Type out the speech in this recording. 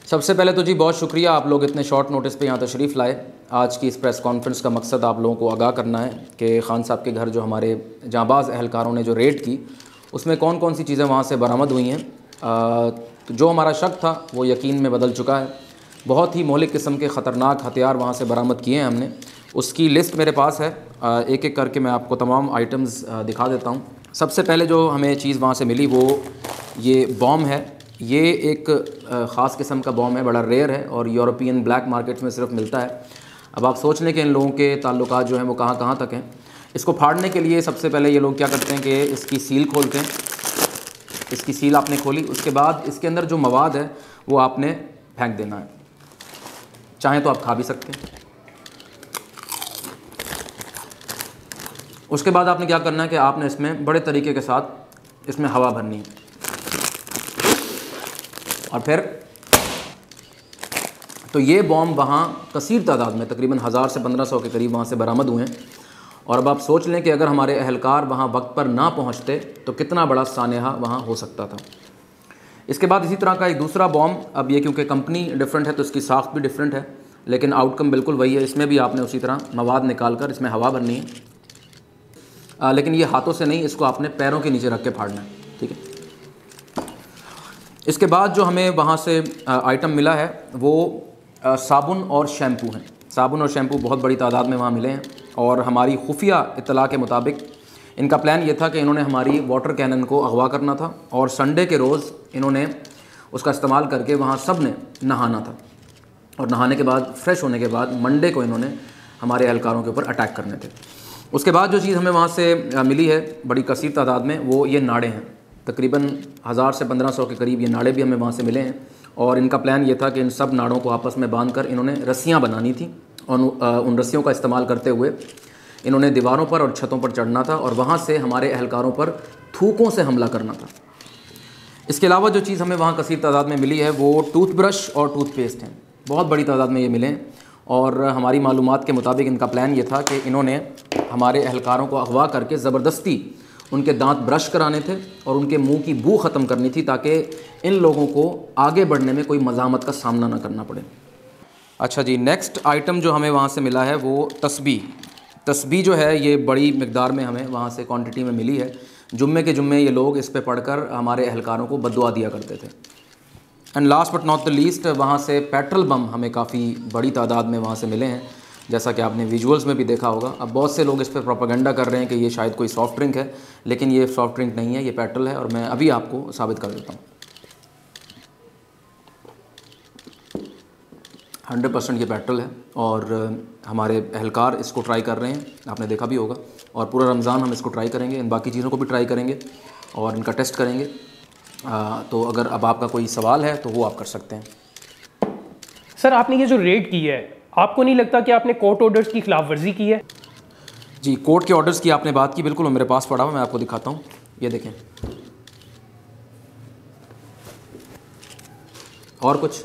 सबसे पहले तो जी बहुत शुक्रिया, आप लोग इतने शॉर्ट नोटिस पे यहाँ तशरीफ़ लाए। आज की इस प्रेस कॉन्फ्रेंस का मकसद आप लोगों को आगाह करना है कि ख़ान साहब के घर जो हमारे जांबाज़ अहलकारों ने जो रेड की उसमें कौन कौन सी चीज़ें वहाँ से बरामद हुई हैं। तो जो हमारा शक था वो यकीन में बदल चुका है। बहुत ही मौलिक किस्म के ख़तरनाक हथियार वहाँ से बरामद किए हैं हमने। उसकी लिस्ट मेरे पास है, एक एक करके मैं आपको तमाम आइटम्स दिखा देता हूँ। सबसे पहले जो हमें चीज़ वहाँ से मिली वो ये बॉम्ब है। ये एक ख़ास किस्म का बॉम्ब है, बड़ा रेयर है और यूरोपियन ब्लैक मार्केट्स में सिर्फ मिलता है। अब आप सोच लें कि इन लोगों के ताल्लुकात जो हैं वो कहाँ कहाँ तक हैं। इसको फाड़ने के लिए सबसे पहले ये लोग क्या करते हैं कि इसकी सील खोलते हैं। इसकी सील आपने खोली, उसके बाद इसके अंदर जो मवाद है वो आपने फेंक देना है। चाहें तो आप खा भी सकते हैं। उसके बाद आपने क्या करना है कि आपने इसमें बड़े तरीके के साथ इसमें हवा भरनी है और फिर तो ये बॉम्ब वहाँ कसीर तादाद में तकरीबन 1000 से 1500 के करीब वहाँ से बरामद हुए हैं। और अब आप सोच लें कि अगर हमारे अहलकार वहाँ वक्त पर ना पहुँचते तो कितना बड़ा सानेहा वहाँ हो सकता था। इसके बाद इसी तरह का एक दूसरा बॉम्ब, अब ये क्योंकि कंपनी डिफरेंट है तो इसकी साख्त भी डिफरेंट है, लेकिन आउटकम बिल्कुल वही है। इसमें भी आपने उसी तरह मवाद निकाल कर इसमें हवा भरनी है, लेकिन ये हाथों से नहीं, इसको आपने पैरों के नीचे रख के फाड़ना है, ठीक है। इसके बाद जो हमें वहाँ से आइटम मिला है वो साबुन और शैम्पू हैं। साबुन और शैम्पू बहुत बड़ी तादाद में वहाँ मिले हैं और हमारी खुफिया इत्तला के मुताबिक इनका प्लान ये था कि इन्होंने हमारी वाटर कैनन को अगवा करना था और संडे के रोज़ इन्होंने उसका इस्तेमाल करके वहाँ सब ने नहाना था और नहाने के बाद फ्रेश होने के बाद मंडे को इन्होंने हमारे एहलकारों के ऊपर अटैक करने थे। उसके बाद जो चीज़ हमें वहाँ से मिली है बड़ी कसीर तादाद में वो ये नाड़े हैं। तकरीबन 1000 से 1500 के करीब ये नाड़े भी हमें वहाँ से मिले हैं और इनका प्लान ये था कि इन सब नाड़ों को आपस में बांध कर इन्होंने रस्सियाँ बनानी थी और उन रस्सियों का इस्तेमाल करते हुए इन्होंने दीवारों पर और छतों पर चढ़ना था और वहाँ से हमारे अहलकारों पर थूकों से हमला करना था। इसके अलावा जो चीज़ हमें वहाँ कसीर तादाद में मिली है वो टूथब्रश और टूथपेस्ट हैं। बहुत बड़ी तादाद में ये मिले हैं और हमारी मालूमात के मुताबिक इनका प्लान ये था कि इन्होंने हमारे अहलकारों को अगवा करके ज़बरदस्ती उनके दांत ब्रश कराने थे और उनके मुंह की बू ख़त्म करनी थी ताकि इन लोगों को आगे बढ़ने में कोई मज़ामत का सामना ना करना पड़े। अच्छा जी, नेक्स्ट आइटम जो हमें वहाँ से मिला है वो तस्बीह जो है ये बड़ी मिकदार में हमें वहाँ से क्वांटिटी में मिली है। जुम्मे के जुम्मे ये लोग इस पे पढ़कर हमारे अहलकारों को बद्दुआ दिया करते थे। And last but not the least वहाँ से पेट्रोल बम हमें काफ़ी बड़ी तादाद में वहाँ से मिले हैं, जैसा कि आपने विजुअल्स में भी देखा होगा। अब बहुत से लोग इस पर प्रोपेगेंडा कर रहे हैं कि ये शायद कोई सॉफ्ट ड्रिंक है, लेकिन ये सॉफ्ट ड्रिंक नहीं है, ये पेट्रोल है और मैं अभी आपको साबित कर देता हूँ। 100% ये पेट्रोल है और हमारे अहलकार इसको ट्राई कर रहे हैं, आपने देखा भी होगा। और पूरा रमज़ान हम इसको ट्राई करेंगे, इन बाकी चीज़ों को भी ट्राई करेंगे और इनका टेस्ट करेंगे। तो अगर अब आपका कोई सवाल है तो वो आप कर सकते हैं। सर, आपने ये जो रेड की है, आपको नहीं लगता कि आपने कोर्ट ऑर्डर्स की खिलाफ वर्जी की है? जी, कोर्ट के ऑर्डर्स की आपने बात की, बिल्कुल मेरे पास पड़ा हुआ, मैं आपको दिखाता हूँ। ये देखें। और कुछ